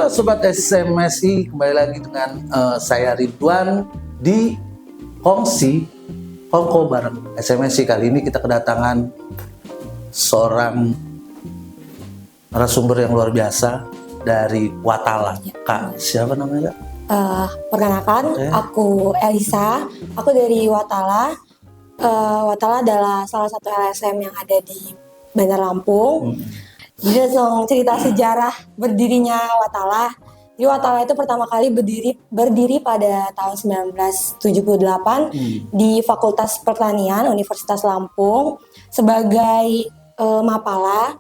Halo Sobat SMSI, kembali lagi dengan saya Ridwan di Kongsi Kongko bareng SMSI. Kali ini kita kedatangan seorang narasumber yang luar biasa dari Watala. Kak, siapa namanya? Perkenalkan, aku Elisa. Aku dari Watala. Watala adalah salah satu LSM yang ada di Bandar Lampung. Jadi langsung cerita sejarah berdirinya Watala. Jadi Watala itu pertama kali berdiri pada tahun 1978 di Fakultas Pertanian Universitas Lampung sebagai Mapala.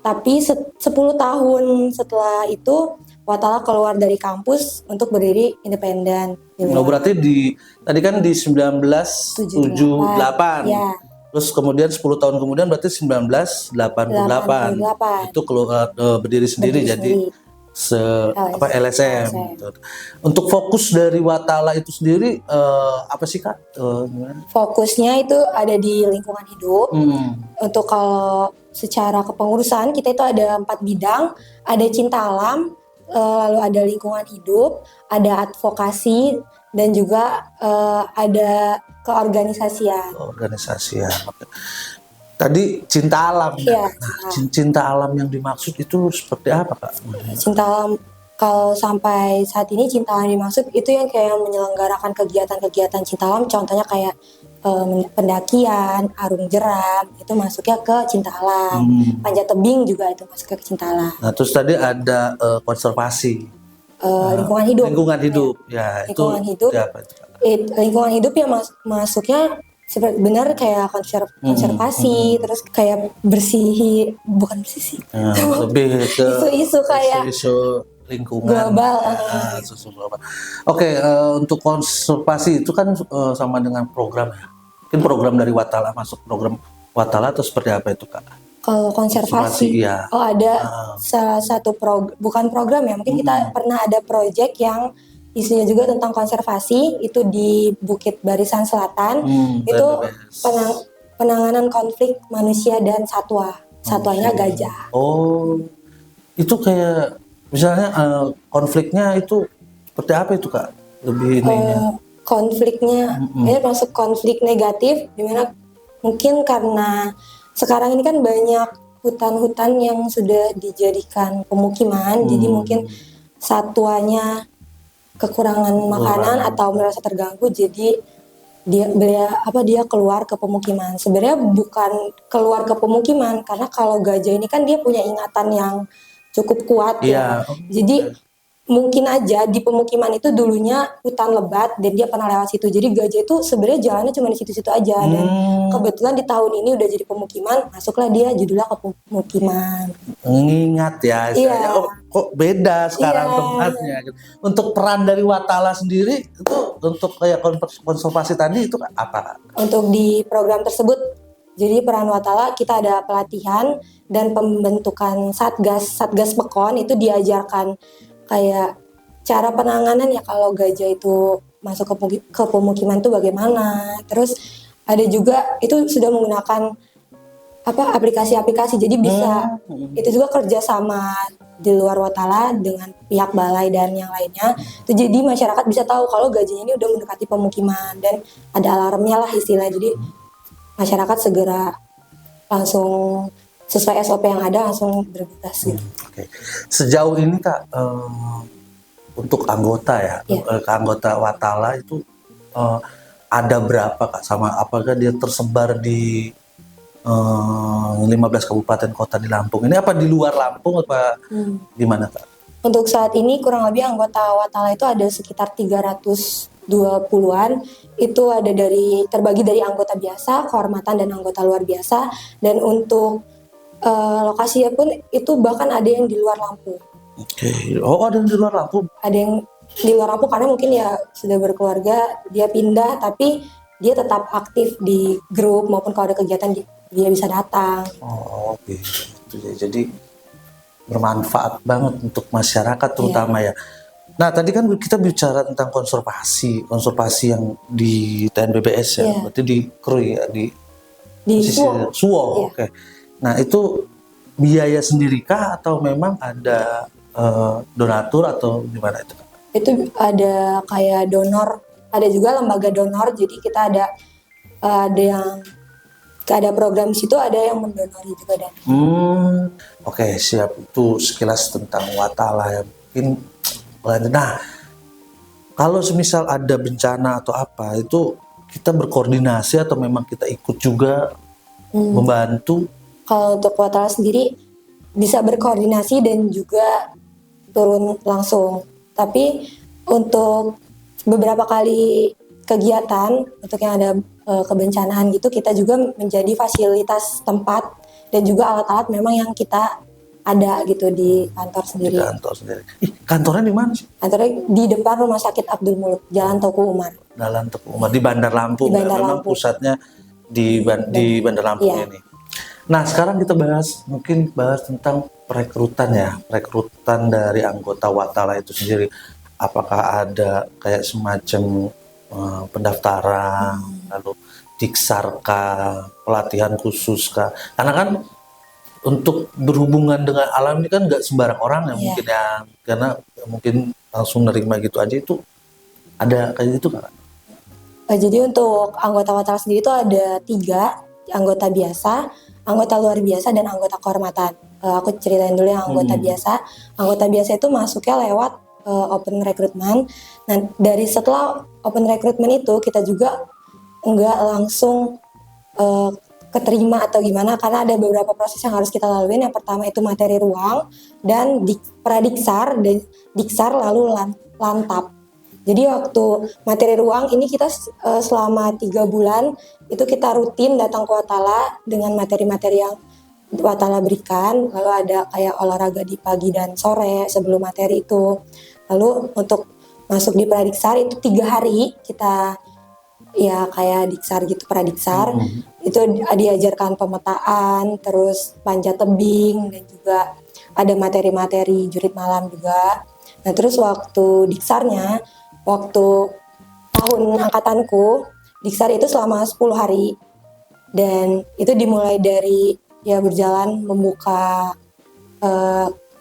Tapi 10 tahun setelah itu Watala keluar dari kampus untuk berdiri independen. Oh, berarti tadi kan di 1978. Ya. Terus kemudian 10 tahun kemudian berarti 1988 itu keluar berdiri sendiri jadi LSM. Gitu. Untuk fokus dari Watala itu sendiri apa sih Kak? Fokusnya itu ada di lingkungan hidup. Untuk kalau secara kepengurusan kita itu ada 4 bidang, ada cinta alam, lalu ada lingkungan hidup, ada advokasi, dan juga ada keorganisasian. Tadi cinta alam. Iya, cinta alam yang dimaksud itu seperti apa Kak? Cinta alam kalau sampai saat ini cinta alam dimaksud itu yang kayak menyelenggarakan kegiatan-kegiatan cinta alam, contohnya kayak pendakian, arung jeram, itu masuknya ke cinta alam. Panjat tebing juga itu masuknya ke cinta alam. Nah, terus tadi ada konservasi. Lingkungan hidup. Lingkungan hidup. Ya, lingkungan itu hidup. Apa itu? Lingkungan hidup yang masuknya seperti benar kayak konservasi, terus kayak bukan bersih sih. Lebih ke isu-isu kayak isu lingkungan global. Oke, untuk konservasi itu kan sama dengan program ya. Mungkin program dari Watala masuk program Watala atau seperti apa itu Kak? Kalau konservasi, ya. Ada salah satu bukan program ya, mungkin kita pernah ada proyek yang isinya juga tentang konservasi, itu di Bukit Barisan Selatan, itu penanganan konflik manusia dan satwanya gajah. Oh, itu kayak misalnya konfliknya itu seperti apa itu Kak? Lebih ininya. Konfliknya, ini masuk konflik negatif, dimana mungkin karena sekarang ini kan banyak hutan-hutan yang sudah dijadikan pemukiman, jadi mungkin satwanya kekurangan makanan atau merasa terganggu, jadi dia keluar ke pemukiman. Sebenarnya bukan keluar ke pemukiman, karena kalau gajah ini kan dia punya ingatan yang cukup kuat ya. Jadi mungkin aja di pemukiman itu dulunya hutan lebat dan dia pernah lewat situ. Jadi gajah itu sebenarnya jalannya cuma di situ-situ aja, dan kebetulan di tahun ini udah jadi pemukiman, masuklah dia judulnya ke pemukiman. Mengingat ya, kok beda sekarang tempatnya. Untuk peran dari Watala sendiri itu untuk kayak konservasi tadi itu apa? Untuk di program tersebut, jadi peran Watala kita ada pelatihan dan pembentukan satgas pekon, itu diajarkan kayak cara penanganan ya kalau gajah itu masuk ke pemukiman itu bagaimana. Terus ada juga itu sudah menggunakan aplikasi-aplikasi, jadi bisa itu juga kerjasama di luar Watala dengan pihak balai dan yang lainnya. Itu jadi masyarakat bisa tahu kalau gajahnya ini udah mendekati pemukiman dan ada alarmnya lah istilahnya. Jadi masyarakat segera langsung sesuai SOP yang ada langsung bergegas gitu. Sejauh ini Kak, untuk anggota ya, anggota Watala itu ada berapa Kak? Sama apakah dia tersebar di 15 kabupaten kota di Lampung? Ini apa di luar Lampung apa gimana Kak? Untuk saat ini kurang lebih anggota Watala itu ada sekitar 320-an. Itu ada terbagi dari anggota biasa, kehormatan, dan anggota luar biasa. Dan untuk lokasinya pun itu bahkan ada yang di luar Lampung. Ada yang di luar Lampung? Ada yang di luar Lampung karena mungkin ya sudah berkeluarga, dia pindah tapi dia tetap aktif di grup maupun kalau ada kegiatan dia bisa datang. Jadi bermanfaat banget untuk masyarakat terutama ya. Nah tadi kan kita bicara tentang konservasi yang di TNBBS ya, berarti di Krui ya, di Suwo. Nah itu biaya sendiri kah atau memang ada donatur atau gimana itu? Itu ada kayak donor, ada juga lembaga donor. Jadi kita ada program di situ, ada yang mendonori juga dan. Oke, siap. Itu sekilas tentang Watala ya. Mungkin nah, kalau semisal ada bencana atau apa, itu kita berkoordinasi atau memang kita ikut juga membantu? Kalau untuk Watala sendiri bisa berkoordinasi dan juga turun langsung. Tapi untuk beberapa kali kegiatan untuk yang ada kebencanaan gitu, kita juga menjadi fasilitas tempat dan juga alat-alat memang yang kita ada gitu di kantor sendiri. Di kantor sendiri. Kantornya di mana sih? Kantornya di depan Rumah Sakit Abdul Muluk, Jalan Tauku Umar. Jalan Tauku Umar di Bandar Lampung. Di Bandar memang Lampung. Pusatnya di Bandar Lampung Iya. ini. Nah, sekarang kita mungkin bahas tentang perekrutan ya, perekrutan dari anggota Watala itu sendiri. Apakah ada kayak semacam pendaftaran, lalu diksar kah, pelatihan khusus kah? Karena kan untuk berhubungan dengan alam ini kan nggak sembarang orang ya, mungkin ya, karena mungkin langsung nerima gitu aja, itu ada kayak gitu kan? Jadi untuk anggota Watala sendiri itu ada 3, anggota biasa, anggota luar biasa, dan anggota kehormatan. Aku ceritain dulu yang anggota biasa. Anggota biasa itu masuknya lewat open recruitment. Nah, dari setelah open recruitment itu kita juga nggak langsung keterima atau gimana, karena ada beberapa proses yang harus kita lalui. Yang pertama itu materi ruang dan pradiksar, dan diksar, lalu lantap. Jadi waktu materi ruang ini kita selama 3 bulan itu kita rutin datang ke Watala dengan materi-materi yang Watala berikan. Lalu ada kayak olahraga di pagi dan sore sebelum materi itu. Lalu untuk masuk di pradiksar itu 3 hari kita ya kayak diksar gitu, pradiksar. Itu diajarkan pemetaan, terus panjat tebing, dan juga ada materi-materi jurit malam juga. Nah terus waktu diksarnya, waktu tahun angkatanku, diksar itu selama 10 hari. Dan itu dimulai dari ya berjalan membuka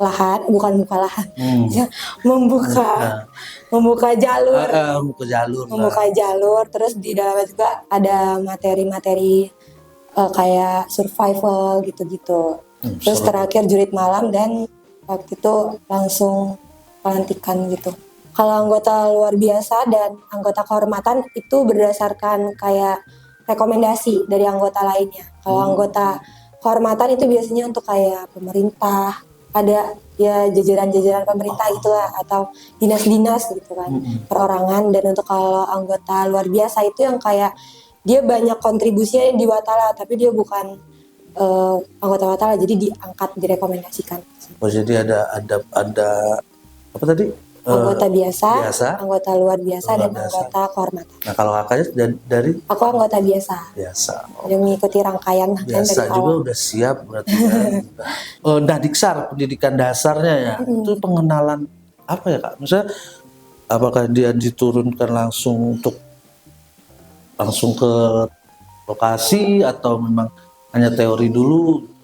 lahan, bukan membuka lahan, membuka jalur. Membuka jalur, terus di dalamnya juga ada materi-materi kayak survival gitu-gitu. Terus terakhir jurit malam, dan waktu itu langsung pelantikan gitu. Kalau anggota luar biasa dan anggota kehormatan itu berdasarkan kayak rekomendasi dari anggota lainnya. Kalau anggota kehormatan itu biasanya untuk kayak pemerintah, ada ya jajaran-jajaran pemerintah itulah, atau dinas-dinas gitu kan, perorangan. Dan untuk kalau anggota luar biasa itu yang kayak dia banyak kontribusinya di Watala, tapi dia bukan anggota Watala, jadi diangkat, direkomendasikan. Oh, jadi ada apa tadi? Anggota biasa, anggota luar biasa, dan anggota kehormatan. Nah, kalau kakaknya dari? Aku anggota biasa. Yang mengikuti rangkaian biasa dari juga awal. udah siap berarti. Nah, diksar pendidikan dasarnya ya, itu pengenalan apa ya Kak? Misalnya apakah dia diturunkan langsung ke lokasi atau memang hanya teori dulu?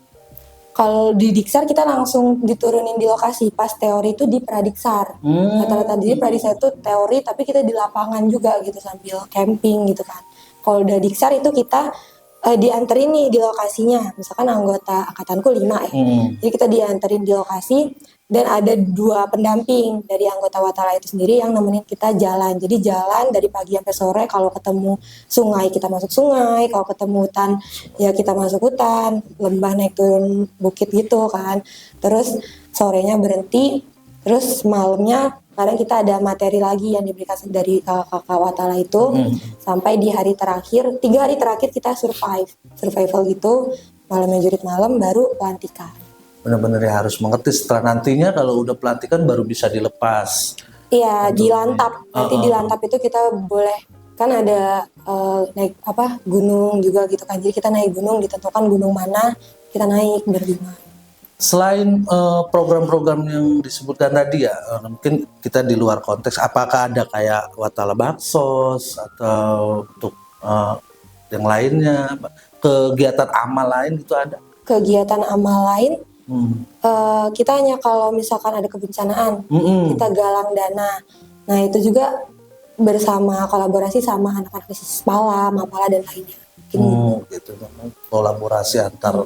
Kalau di Diksar kita langsung diturunin di lokasi, pas teori itu di Pradiksar. Rata-rata di Pradiksar itu teori, tapi kita di lapangan juga gitu sambil camping gitu kan. Kalau di Diksar itu kita dianterin nih di lokasinya, misalkan anggota angkatanku 5 ya. Jadi kita dianterin di lokasi, dan ada 2 pendamping dari anggota Watala itu sendiri yang nemenin kita jalan. Jadi jalan dari pagi sampai sore. Kalau ketemu sungai kita masuk sungai, kalau ketemu hutan ya kita masuk hutan, lembah naik turun bukit gitu kan. Terus sorenya berhenti, terus malamnya kadang kita ada materi lagi yang diberikan dari kakak Watala itu, sampai di hari terakhir, 3 hari terakhir kita survival gitu, malamnya jurit malam, baru pelantikan. Benar-benar ya harus mengerti, setelah nantinya kalau udah pelantikan baru bisa dilepas. Iya, dilantap. Nanti dilantap itu kita boleh, kan ada naik gunung juga gitu kan. Jadi kita naik gunung, ditentukan gunung mana kita naik berlima. Selain program-program yang disebutkan tadi ya, mungkin kita di luar konteks, apakah ada kayak Watala Baksos atau untuk yang lainnya, kegiatan amal lain gitu ada? Kegiatan amal lain Kita hanya kalau misalkan ada kebencanaan, kita galang dana. Nah itu juga bersama kolaborasi sama anak-anak bisnis Mapala, Mapala dan lainnya. Gitu. Kolaborasi antar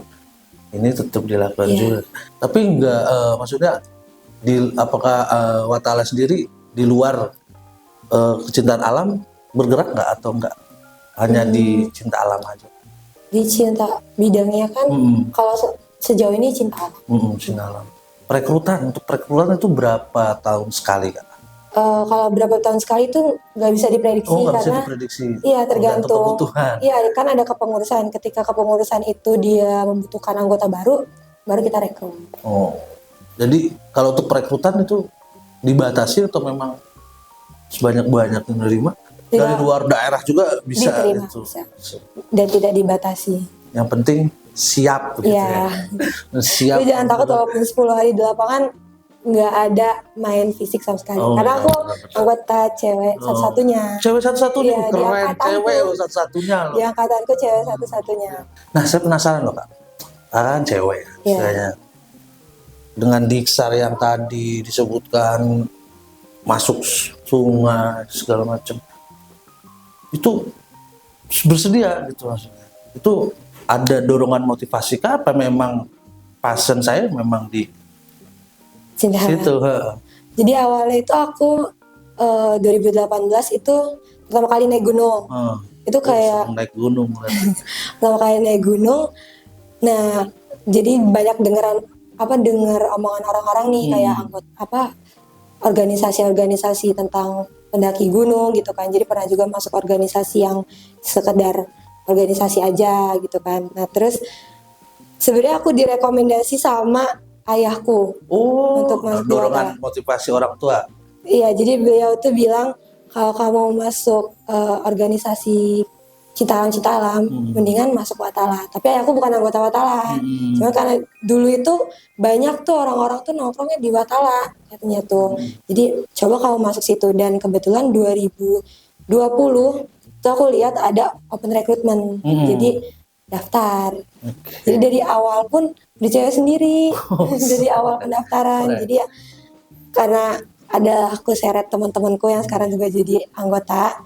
ini tetap dilakukan juga. Tapi enggak, maksudnya apakah Watala sendiri di luar kecintaan alam bergerak nggak atau enggak? Hanya di cinta alam aja? Di cinta bidangnya kan kalau sejauh ini cinta alam. Cinta alam. Untuk perekrutan itu berapa tahun sekali Kak? Kalau berapa tahun sekali itu nggak bisa diprediksi nggak karena bisa diprediksi. Iya tergantung kebutuhan. Iya kan ada kepengurusan. Ketika kepengurusan itu dia membutuhkan anggota baru kita rekrut. Jadi kalau untuk perekrutan itu dibatasi atau memang sebanyak-banyak yang menerima? Dari luar daerah juga bisa diterima, itu. Bisa. Dan tidak dibatasi. Yang penting siap gitu ya. Siap. Jadi jangan takut walaupun 10 hari di lapangan nggak ada main fisik sama sekali. Karena aku anggota cewek satu-satunya. Cewek satu-satunya, keren. Cewek satu-satunya loh. Di angkatanku cewek satu-satunya. Nah saya penasaran loh Kak. Kan cewek ya. Dengan diksar yang tadi disebutkan masuk sungai segala macam. Itu bersedia gitu maksudnya. Itu ada dorongan motivasi kah apa memang passion saya memang di situ? Jadi awalnya itu aku 2018 itu pertama kali naik gunung. Itu kayak naik gunung. pertama kali naik gunung. Nah, jadi banyak dengar omongan orang-orang nih kayak anggota organisasi-organisasi tentang pendaki gunung gitu kan. Jadi pernah juga masuk organisasi yang sekedar organisasi aja gitu kan. Nah terus sebenarnya aku direkomendasi sama ayahku untuk masuk dorongan motivasi orang tua. Iya, jadi beliau tuh bilang kalau kamu masuk organisasi cinta alam, mendingan masuk Watala. Tapi ayahku bukan anggota Watala. Cuma karena dulu itu banyak tuh orang-orang tuh nongkrongnya di Watala katanya tuh. Jadi coba kamu masuk situ dan kebetulan 2020 itu aku lihat ada open recruitment. Jadi daftar. Jadi dari awal pun di cewek sendiri. Dari awal pendaftaran. Jadi ya karena ada aku seret teman-temanku yang sekarang juga jadi anggota.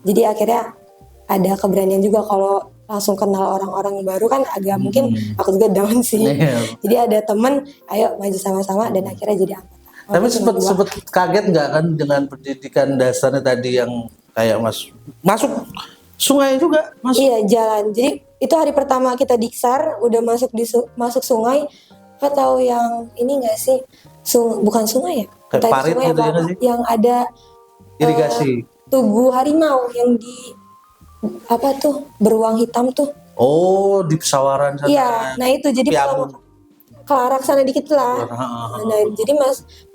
Jadi akhirnya ada keberanian juga kalau langsung kenal orang-orang baru kan agak mungkin aku juga down sih. Jadi ada temen, ayo maju sama-sama dan akhirnya jadi anggota. Tapi sempet kaget nggak kan dengan pendidikan dasarnya tadi yang kayak masuk sungai juga? Iya jalan. Jadi itu hari pertama kita diksar udah masuk sungai. Kau tahu yang ini nggak sih? Bukan sungai ya? Kayak parit gitu ya sih? Yang ada irigasi. Tugu harimau yang di beruang hitam tuh. Oh, di pesawaran sana. Iya, nah itu jadi kelarak sana dikit lah. Nah, jadi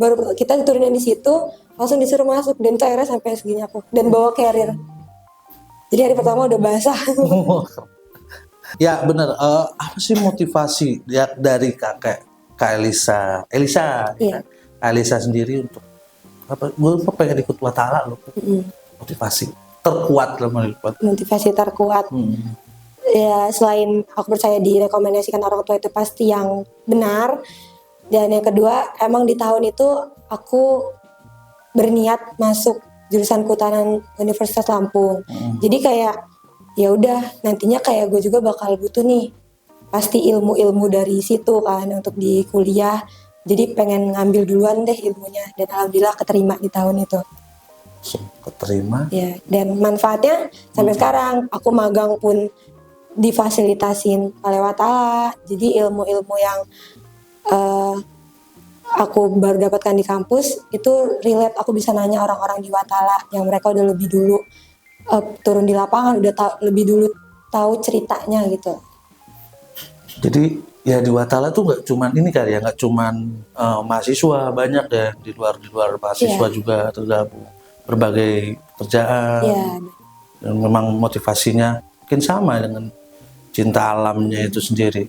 baru kita turunin di situ, langsung disuruh masuk dan itu akhirnya sampai segini aku dan bawa carrier. Jadi hari pertama udah basah. Ya benar. Apa sih motivasi ya dari Kak Elisa? Iya. Elisa sendiri untuk apa? Gue pengen ikut Watala loh. Motivasi terkuat lah motivasi terkuat. Ya selain aku percaya direkomendasikan orang tua itu pasti yang benar, dan yang kedua emang di tahun itu aku berniat masuk jurusan kehutanan Universitas Lampung. Jadi kayak ya udah nantinya kayak gue juga bakal butuh nih pasti ilmu-ilmu dari situ kan untuk di kuliah. Jadi pengen ngambil duluan deh ilmunya dan alhamdulillah keterima di tahun itu. Keterima. Ya, dan manfaatnya sampai sekarang aku magang pun difasilitasin oleh Watala. Jadi ilmu-ilmu yang aku baru dapatkan di kampus itu relate, aku bisa nanya orang-orang di Watala yang mereka udah lebih dulu turun di lapangan, udah lebih dulu tahu ceritanya gitu. Jadi ya di Watala tuh nggak cuman ini kali ya, nggak cuman mahasiswa, banyak ya di luar mahasiswa juga tergabung. Berbagai pekerjaan dan memang motivasinya mungkin sama dengan cinta alamnya itu sendiri.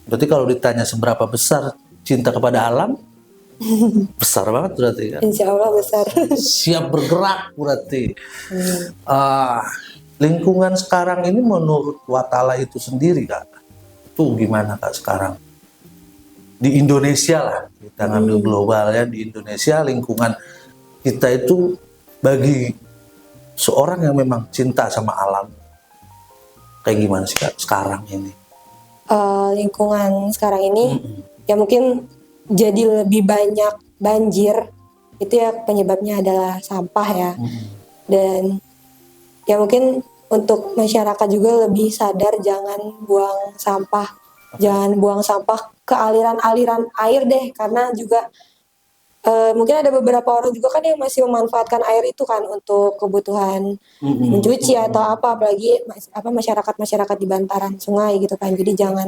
Berarti kalau ditanya seberapa besar cinta kepada alam, besar banget berarti kan? Insya Allah besar. Siap bergerak berarti. Lingkungan sekarang ini menurut Watala itu sendiri Kak, itu gimana Kak sekarang? di Indonesia lah, kita ngambil global ya, di Indonesia lingkungan kita itu bagi seorang yang memang cinta sama alam, kayak gimana sih Kak sekarang ini? Lingkungan sekarang ini ya mungkin jadi lebih banyak banjir, itu ya penyebabnya adalah sampah ya. Dan ya mungkin untuk masyarakat juga lebih sadar jangan buang sampah, jangan buang sampah ke aliran-aliran air deh, karena juga mungkin ada beberapa orang juga kan yang masih memanfaatkan air itu kan untuk kebutuhan mencuci atau apa, apalagi masyarakat di bantaran sungai gitu kan. Jadi jangan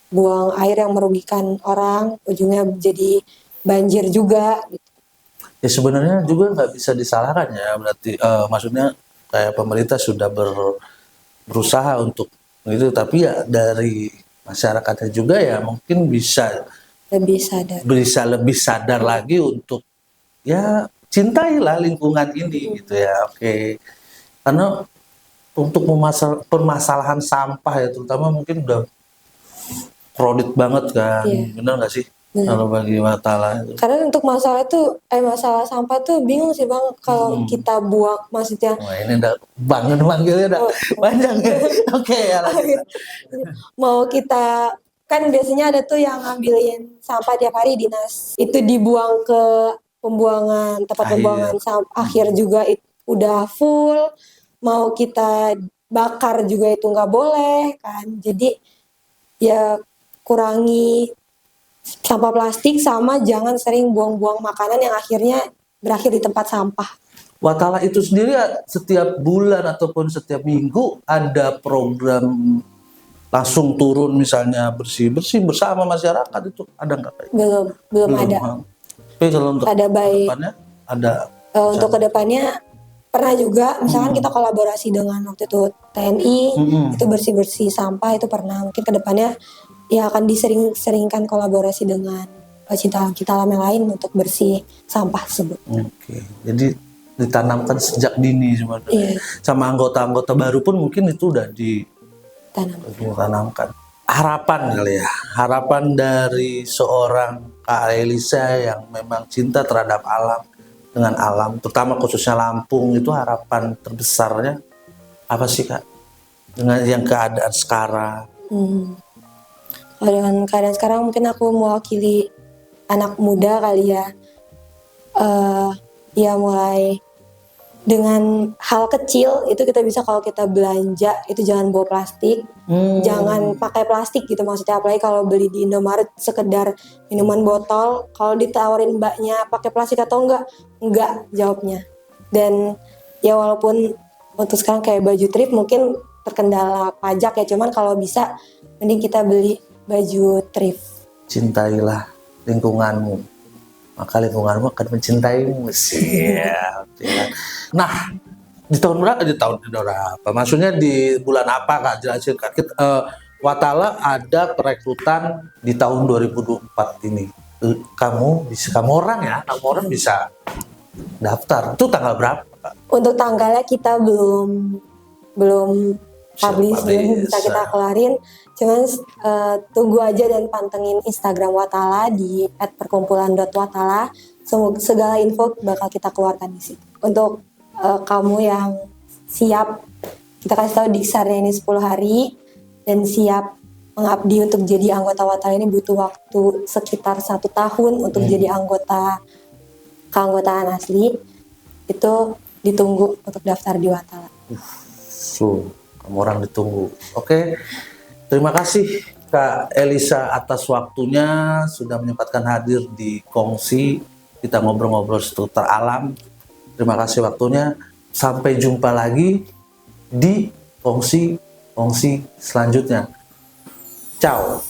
buang air yang merugikan orang, ujungnya jadi banjir juga gitu. Ya sebenarnya juga nggak bisa disalahkan ya, berarti maksudnya kayak pemerintah sudah berusaha untuk itu, tapi ya dari masyarakatnya juga ya mungkin bisa lebih sadar lagi untuk ya cintailah lingkungan ini gitu ya. Oke, karena untuk permasalahan sampah ya terutama mungkin udah kredit banget kan, bener nggak sih? Kalau bagi Watala itu. Karena untuk masalah itu, masalah sampah tuh bingung sih Bang, kalau kita buang, maksudnya. Wah ini udah manggilnya udah panjang ya. Oke ya. Mau kita, kan biasanya ada tuh yang ngambilin sampah tiap hari dinas, itu dibuang ke tempat pembuangan sampah akhir juga udah full, mau kita bakar juga itu nggak boleh kan. Jadi ya kurangi sampah plastik, sama jangan sering buang-buang makanan yang akhirnya berakhir di tempat sampah. Watala itu sendiri setiap bulan ataupun setiap minggu ada program langsung turun misalnya bersih-bersih bersama masyarakat, itu ada nggak? Belum ada. Tapi kalau untuk kedepannya ada. Untuk kedepannya pernah juga, misalkan kita kolaborasi dengan waktu itu TNI, itu bersih-bersih sampah itu pernah. Mungkin kedepannya ya akan disering-seringkan kolaborasi dengan pecinta alam yang lain untuk bersih sampah tersebut. Oke, jadi ditanamkan sejak dini sebenarnya. Sama anggota-anggota baru pun mungkin itu udah ditanamkan. Harapan kali ya, harapan dari seorang Kak Elisa yang memang cinta terhadap alam, dengan alam, terutama khususnya Lampung, itu harapan terbesarnya apa sih Kak? Dengan yang keadaan sekarang. Dengan keadaan sekarang mungkin aku mewakili anak muda kali ya. Ya mulai dengan hal kecil itu kita bisa, kalau kita belanja itu jangan bawa plastik, jangan pakai plastik gitu maksudnya. Apalagi kalau beli di Indomaret sekedar minuman botol, kalau ditawarin mbaknya pakai plastik atau enggak jawabnya. Dan ya walaupun untuk sekarang kayak baju thrift mungkin terkendala pajak ya, cuman kalau bisa mending kita beli baju thrift. Cintailah lingkunganmu, maka lingkunganmu akan mencintaimu sih. Nah, di tahun berapa? Maksudnya di bulan apa Kak? Jelasin Kak. Watala ada perekrutan di tahun 2024 ini. Kamu orang bisa daftar. Itu tanggal berapa Kak? Untuk tanggalnya kita belum publish, belum bisa kita kelarin. Cuman tunggu aja dan pantengin Instagram Watala di @perkumpulan.watala. Segala info bakal kita keluarkan di situ. Untuk kamu yang siap, kita kasih tahu diksarnya ini 10 hari dan siap mengabdi untuk jadi anggota Watala ini butuh waktu sekitar 1 tahun untuk jadi keanggotaan asli. Itu ditunggu untuk daftar di Watala. Kamu orang ditunggu. Oke. Terima kasih Kak Elisa atas waktunya, sudah menyempatkan hadir di Kongsi, kita ngobrol-ngobrol seputar alam. Terima kasih waktunya. Sampai jumpa lagi di Kongsi selanjutnya. Ciao.